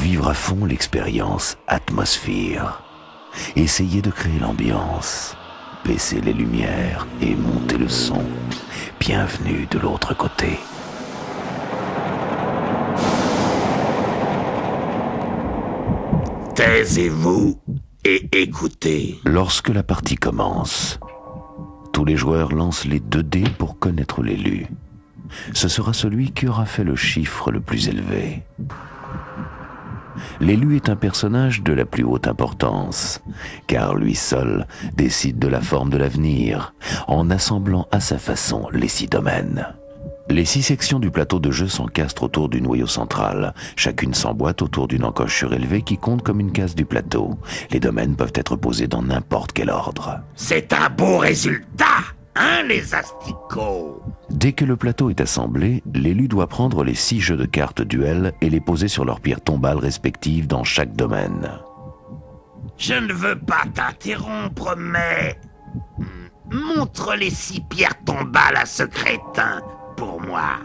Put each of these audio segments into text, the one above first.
vivre à fond l'expérience Atmosphère, essayez de créer l'ambiance, baissez les lumières et montez le son. Bienvenue de l'autre côté. Taisez-vous et écoutez. Lorsque la partie commence, tous les joueurs lancent les 2 dés pour connaître l'élu. Ce sera celui qui aura fait le chiffre le plus élevé. L'élu est un personnage de la plus haute importance, car lui seul décide de la forme de l'avenir, en assemblant à sa façon les 6 domaines. Les 6 sections du plateau de jeu s'encastrent autour du noyau central. Chacune s'emboîte autour d'une encoche surélevée qui compte comme une case du plateau. Les domaines peuvent être posés dans n'importe quel ordre. C'est un beau résultat, hein, les asticots? Dès que le plateau est assemblé, l'élu doit prendre les 6 jeux de cartes duel et les poser sur leurs pierres tombales respectives dans chaque domaine. Je ne veux pas t'interrompre, mais... montre les 6 pierres tombales à ce crétin, pour moi.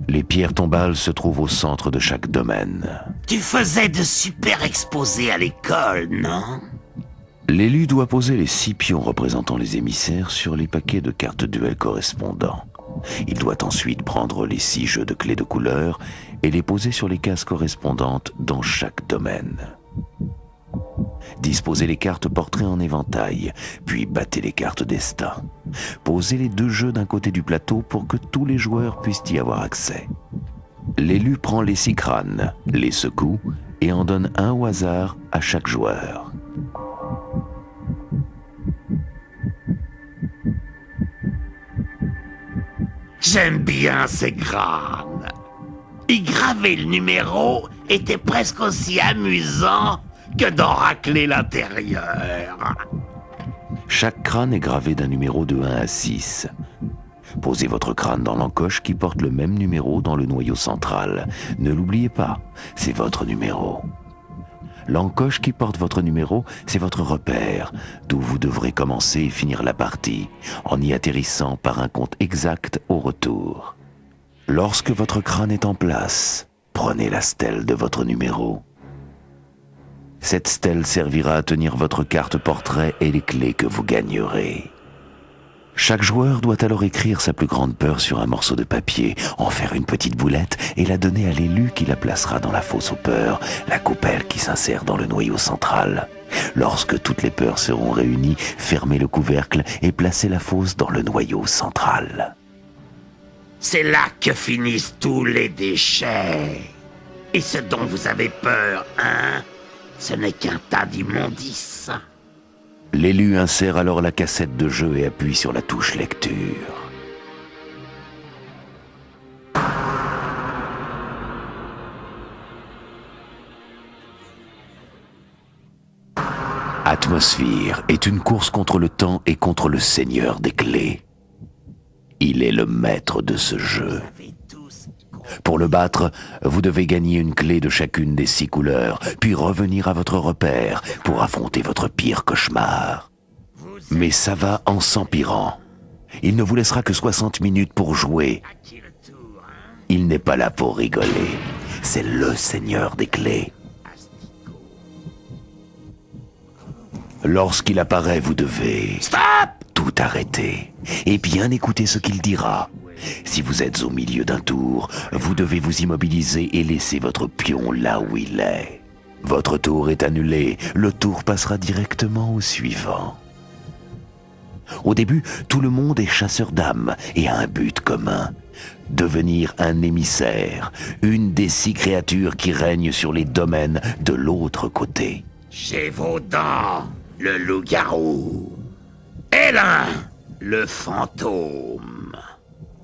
Les pierres tombales se trouvent au centre de chaque domaine. Tu faisais de super exposés à l'école, non? L'élu doit poser les 6 pions représentant les émissaires sur les paquets de cartes duel correspondants. Il doit ensuite prendre les 6 jeux de clés de couleur et les poser sur les cases correspondantes dans chaque domaine. Disposez les cartes portraits en éventail, puis battez les cartes destin. Posez les 2 jeux d'un côté du plateau pour que tous les joueurs puissent y avoir accès. L'élu prend les 6 crânes, les secoue et en donne un au hasard à chaque joueur. J'aime bien ces crânes. Y graver le numéro était presque aussi amusant que d'en racler l'intérieur. Chaque crâne est gravé d'un numéro de 1 à 6. Posez votre crâne dans l'encoche qui porte le même numéro dans le noyau central. Ne l'oubliez pas, c'est votre numéro. L'encoche qui porte votre numéro, c'est votre repère, d'où vous devrez commencer et finir la partie, en y atterrissant par un compte exact au retour. Lorsque votre crâne est en place, prenez la stèle de votre numéro. Cette stèle servira à tenir votre carte portrait et les clés que vous gagnerez. Chaque joueur doit alors écrire sa plus grande peur sur un morceau de papier, en faire une petite boulette et la donner à l'élu qui la placera dans la fosse aux peurs, la coupelle qui s'insère dans le noyau central. Lorsque toutes les peurs seront réunies, fermez le couvercle et placez la fosse dans le noyau central. C'est là que finissent tous les déchets. Et ce dont vous avez peur, hein, ce n'est qu'un tas d'immondices. L'élu insère alors la cassette de jeu et appuie sur la touche lecture. Atmosphère est une course contre le temps et contre le seigneur des clés. Il est le maître de ce jeu. Pour le battre, vous devez gagner une clé de chacune des 6 couleurs, puis revenir à votre repère pour affronter votre pire cauchemar. Mais ça va en s'empirant. Il ne vous laissera que 60 minutes pour jouer. Il n'est pas là pour rigoler. C'est le seigneur des clés. Lorsqu'il apparaît, vous devez... Stop! Tout arrêter et bien écouter ce qu'il dira. Si vous êtes au milieu d'un tour, vous devez vous immobiliser et laisser votre pion là où il est. Votre tour est annulé, le tour passera directement au suivant. Au début, tout le monde est chasseur d'âmes et a un but commun. Devenir un émissaire, une des 6 créatures qui règnent sur les domaines de l'autre côté. Gévaudan, le loup-garou. Hélin, le fantôme.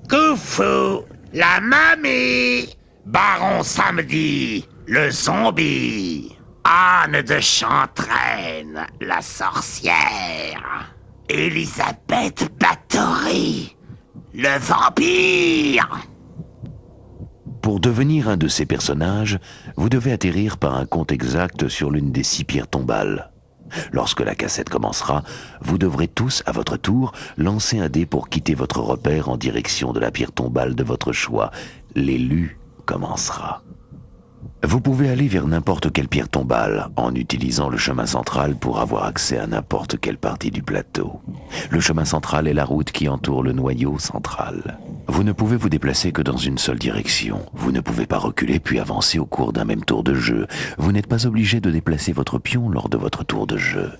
Koufou, la mamie. Baron Samedi, le zombie. Anne de Chantraine, la sorcière. Elisabeth Bathory, le vampire. Pour devenir un de ces personnages, vous devez atterrir par un compte exact sur l'une des 6 pierres tombales. Lorsque la cassette commencera, vous devrez tous, à votre tour, lancer un dé pour quitter votre repère en direction de la pierre tombale de votre choix. L'élu commencera. Vous pouvez aller vers n'importe quelle pierre tombale en utilisant le chemin central pour avoir accès à n'importe quelle partie du plateau. Le chemin central est la route qui entoure le noyau central. Vous ne pouvez vous déplacer que dans une seule direction. Vous ne pouvez pas reculer puis avancer au cours d'un même tour de jeu. Vous n'êtes pas obligé de déplacer votre pion lors de votre tour de jeu.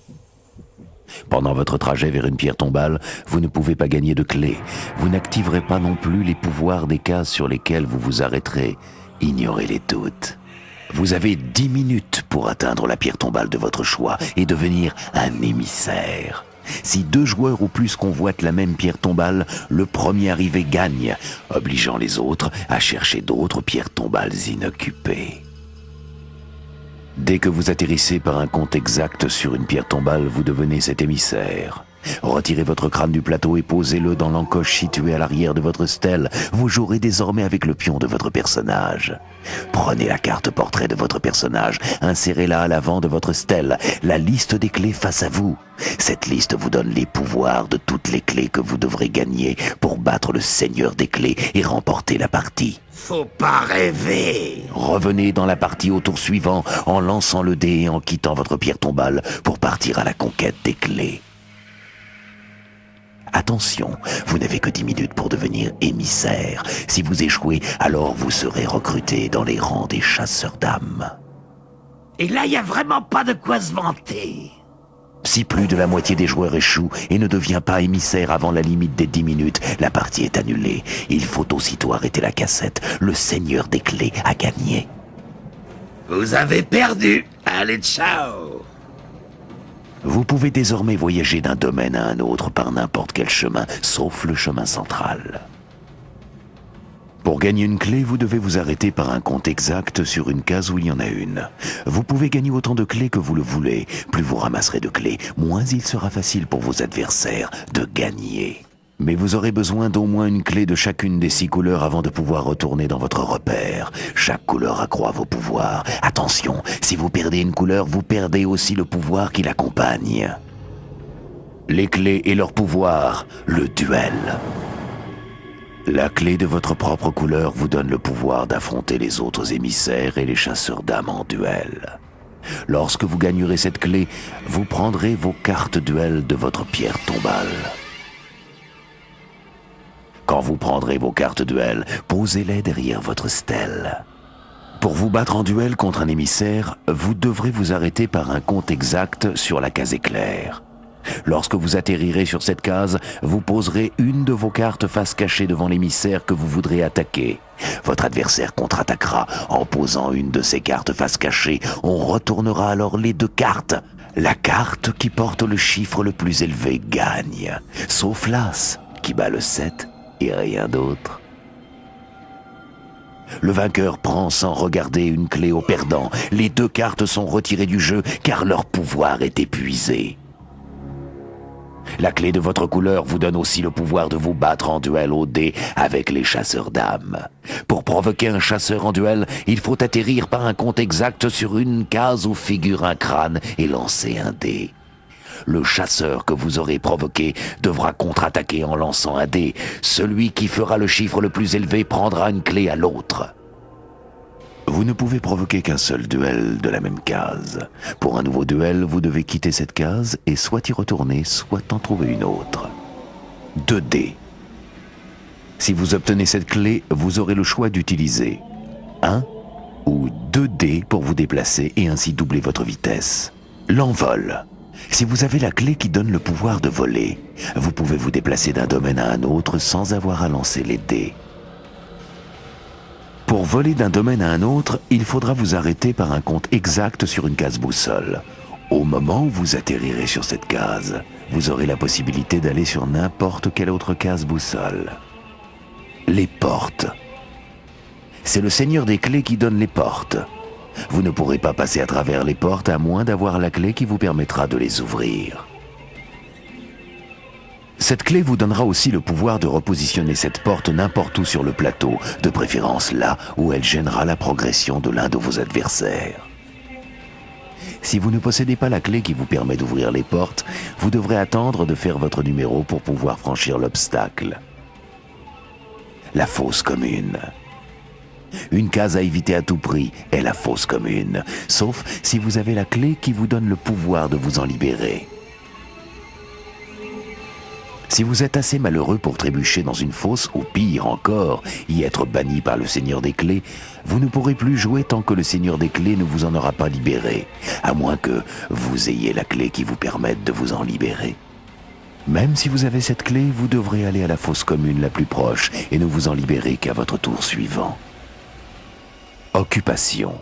Pendant votre trajet vers une pierre tombale, vous ne pouvez pas gagner de clé. Vous n'activerez pas non plus les pouvoirs des cases sur lesquelles vous vous arrêterez. Ignorez-les toutes. Vous avez 10 minutes pour atteindre la pierre tombale de votre choix et devenir un émissaire. Si 2 joueurs ou plus convoitent la même pierre tombale, le premier arrivé gagne, obligeant les autres à chercher d'autres pierres tombales inoccupées. Dès que vous atterrissez par un compte exact sur une pierre tombale, vous devenez cet émissaire. Retirez votre crâne du plateau et posez-le dans l'encoche située à l'arrière de votre stèle. Vous jouerez désormais avec le pion de votre personnage. Prenez la carte portrait de votre personnage, insérez-la à l'avant de votre stèle, la liste des clés face à vous. Cette liste vous donne les pouvoirs de toutes les clés que vous devrez gagner pour battre le seigneur des clés et remporter la partie. Faut pas rêver. Revenez dans la partie au tour suivant en lançant le dé et en quittant votre pierre tombale pour partir à la conquête des clés. Attention, vous n'avez que 10 minutes pour devenir émissaire. Si vous échouez, alors vous serez recruté dans les rangs des chasseurs d'âmes. Et là, y a vraiment pas de quoi se vanter. Si plus de la moitié des joueurs échoue et ne devient pas émissaire avant la limite des 10 minutes, la partie est annulée. Il faut aussitôt arrêter la cassette. Le seigneur des clés a gagné. Vous avez perdu. Allez, ciao. Vous pouvez désormais voyager d'un domaine à un autre par n'importe quel chemin, sauf le chemin central. Pour gagner une clé, vous devez vous arrêter par un compte exact sur une case où il y en a une. Vous pouvez gagner autant de clés que vous le voulez. Plus vous ramasserez de clés, moins il sera facile pour vos adversaires de gagner. Mais vous aurez besoin d'au moins une clé de chacune des 6 couleurs avant de pouvoir retourner dans votre repère. Chaque couleur accroît vos pouvoirs. Attention, si vous perdez une couleur, vous perdez aussi le pouvoir qui l'accompagne. Les clés et leur pouvoir, le duel. La clé de votre propre couleur vous donne le pouvoir d'affronter les autres émissaires et les chasseurs d'âmes en duel. Lorsque vous gagnerez cette clé, vous prendrez vos cartes duel de votre pierre tombale. Quand vous prendrez vos cartes duel, posez-les derrière votre stèle. Pour vous battre en duel contre un émissaire, vous devrez vous arrêter par un compte exact sur la case éclair. Lorsque vous atterrirez sur cette case, vous poserez une de vos cartes face cachée devant l'émissaire que vous voudrez attaquer. Votre adversaire contre-attaquera en posant une de ses cartes face cachée. On retournera alors les 2 cartes. La carte qui porte le chiffre le plus élevé gagne, sauf l'As qui bat le 7 et rien d'autre. Le vainqueur prend sans regarder une clé au perdant. Les 2 cartes sont retirées du jeu car leur pouvoir est épuisé. La clé de votre couleur vous donne aussi le pouvoir de vous battre en duel au dé avec les chasseurs d'âmes. Pour provoquer un chasseur en duel, il faut atterrir par un compte exact sur une case où figure un crâne et lancer un dé. Le chasseur que vous aurez provoqué devra contre-attaquer en lançant un dé. Celui qui fera le chiffre le plus élevé prendra une clé à l'autre. Vous ne pouvez provoquer qu'un seul duel de la même case. Pour un nouveau duel, vous devez quitter cette case et soit y retourner, soit en trouver une autre. 2 dés. Si vous obtenez cette clé, vous aurez le choix d'utiliser 1 ou 2 dés pour vous déplacer et ainsi doubler votre vitesse. L'envol. Si vous avez la clé qui donne le pouvoir de voler, vous pouvez vous déplacer d'un domaine à un autre sans avoir à lancer les dés. Pour voler d'un domaine à un autre, il faudra vous arrêter par un compte exact sur une case boussole. Au moment où vous atterrirez sur cette case, vous aurez la possibilité d'aller sur n'importe quelle autre case boussole. Les portes. C'est le seigneur des clés qui donne les portes. Vous ne pourrez pas passer à travers les portes à moins d'avoir la clé qui vous permettra de les ouvrir. Cette clé vous donnera aussi le pouvoir de repositionner cette porte n'importe où sur le plateau, de préférence là où elle gênera la progression de l'un de vos adversaires. Si vous ne possédez pas la clé qui vous permet d'ouvrir les portes, vous devrez attendre de faire votre numéro pour pouvoir franchir l'obstacle. La fosse commune. Une case à éviter à tout prix est la fosse commune, sauf si vous avez la clé qui vous donne le pouvoir de vous en libérer. Si vous êtes assez malheureux pour trébucher dans une fosse, ou pire encore, y être banni par le Seigneur des Clés, vous ne pourrez plus jouer tant que le Seigneur des Clés ne vous en aura pas libéré, à moins que vous ayez la clé qui vous permette de vous en libérer. Même si vous avez cette clé, vous devrez aller à la fosse commune la plus proche et ne vous en libérer qu'à votre tour suivant. Occupation.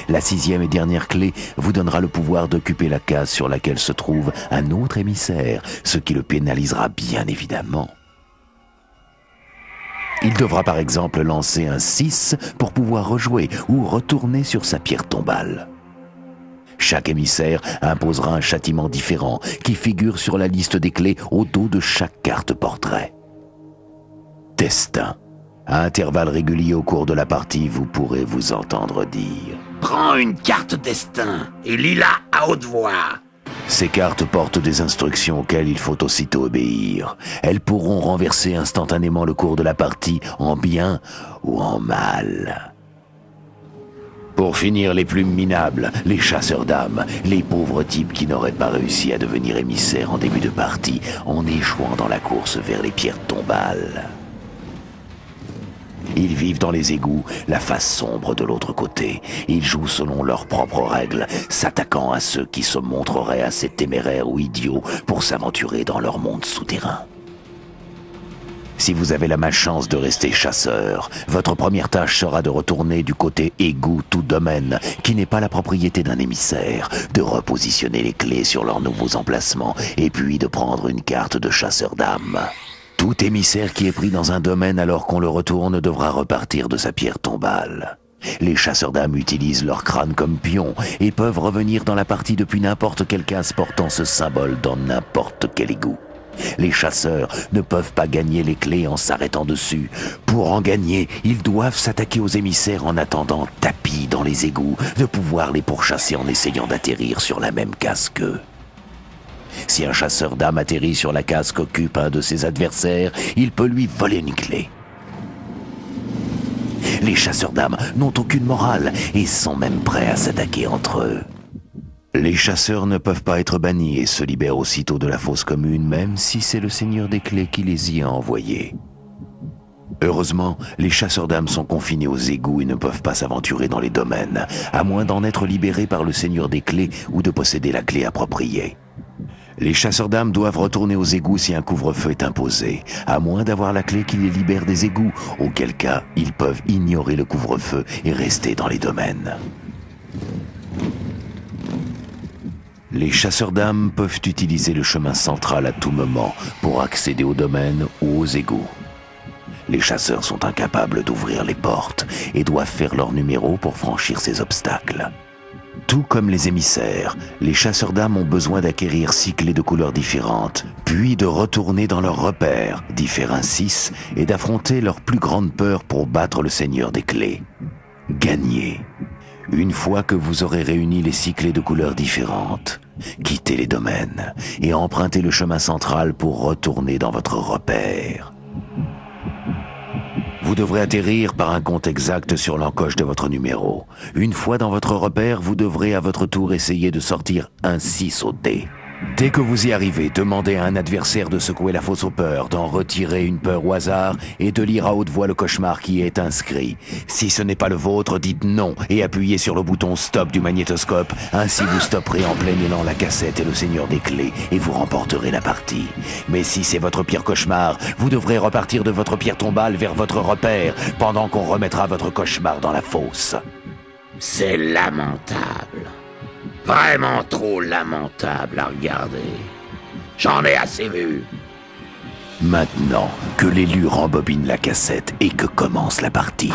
La 6e et dernière clé vous donnera le pouvoir d'occuper la case sur laquelle se trouve un autre émissaire, ce qui le pénalisera bien évidemment. Il devra par exemple lancer un 6 pour pouvoir rejouer ou retourner sur sa pierre tombale. Chaque émissaire imposera un châtiment différent qui figure sur la liste des clés au dos de chaque carte portrait. Destin. À intervalles réguliers au cours de la partie, vous pourrez vous entendre dire « Prends une carte destin et lis-la à haute voix !» Ces cartes portent des instructions auxquelles il faut aussitôt obéir. Elles pourront renverser instantanément le cours de la partie en bien ou en mal. Pour finir, les plus minables, les chasseurs d'âmes, les pauvres types qui n'auraient pas réussi à devenir émissaires en début de partie en échouant dans la course vers les pierres tombales. Ils vivent dans les égouts, la face sombre de l'autre côté. Ils jouent selon leurs propres règles, s'attaquant à ceux qui se montreraient assez téméraires ou idiots pour s'aventurer dans leur monde souterrain. Si vous avez la malchance de rester chasseur, votre première tâche sera de retourner du côté égout ou domaine, qui n'est pas la propriété d'un émissaire, de repositionner les clés sur leurs nouveaux emplacements et puis de prendre une carte de chasseur d'âmes. Tout émissaire qui est pris dans un domaine alors qu'on le retourne devra repartir de sa pierre tombale. Les chasseurs d'âmes utilisent leur crâne comme pion et peuvent revenir dans la partie depuis n'importe quelle case portant ce symbole dans n'importe quel égout. Les chasseurs ne peuvent pas gagner les clés en s'arrêtant dessus. Pour en gagner, ils doivent s'attaquer aux émissaires en attendant, tapis dans les égouts, de pouvoir les pourchasser en essayant d'atterrir sur la même case qu'eux. Si un chasseur d'âmes atterrit sur la case qu'occupe un de ses adversaires, il peut lui voler une clé. Les chasseurs d'âmes n'ont aucune morale et sont même prêts à s'attaquer entre eux. Les chasseurs ne peuvent pas être bannis et se libèrent aussitôt de la fosse commune, même si c'est le Seigneur des Clés qui les y a envoyés. Heureusement, les chasseurs d'âmes sont confinés aux égouts et ne peuvent pas s'aventurer dans les domaines, à moins d'en être libérés par le Seigneur des Clés ou de posséder la clé appropriée. Les chasseurs d'âmes doivent retourner aux égouts si un couvre-feu est imposé, à moins d'avoir la clé qui les libère des égouts, auquel cas ils peuvent ignorer le couvre-feu et rester dans les domaines. Les chasseurs d'âmes peuvent utiliser le chemin central à tout moment pour accéder aux domaines ou aux égouts. Les chasseurs sont incapables d'ouvrir les portes et doivent faire leur numéro pour franchir ces obstacles. Tout comme les émissaires, les chasseurs d'âmes ont besoin d'acquérir 6 clés de couleurs différentes, puis de retourner dans leurs repères, d'y faire un 6 et d'affronter leur plus grande peur pour battre le Seigneur des Clés. Gagner. Une fois que vous aurez réuni les 6 clés de couleurs différentes, quittez les domaines et empruntez le chemin central pour retourner dans votre repère. Vous devrez atterrir par un compte exact sur l'encoche de votre numéro. Une fois dans votre repère, vous devrez à votre tour essayer de sortir un 6 au dé. Dès que vous y arrivez, demandez à un adversaire de secouer la fosse aux peurs, d'en retirer une peur au hasard et de lire à haute voix le cauchemar qui est inscrit. Si ce n'est pas le vôtre, dites non et appuyez sur le bouton stop du magnétoscope. Ainsi vous stopperez en plein élan la cassette et le Seigneur des Clés et vous remporterez la partie. Mais si c'est votre pire cauchemar, vous devrez repartir de votre pierre tombale vers votre repère pendant qu'on remettra votre cauchemar dans la fosse. C'est lamentable. Vraiment trop lamentable à regarder. J'en ai assez vu. Maintenant que l'élu rembobine la cassette et que commence la partie.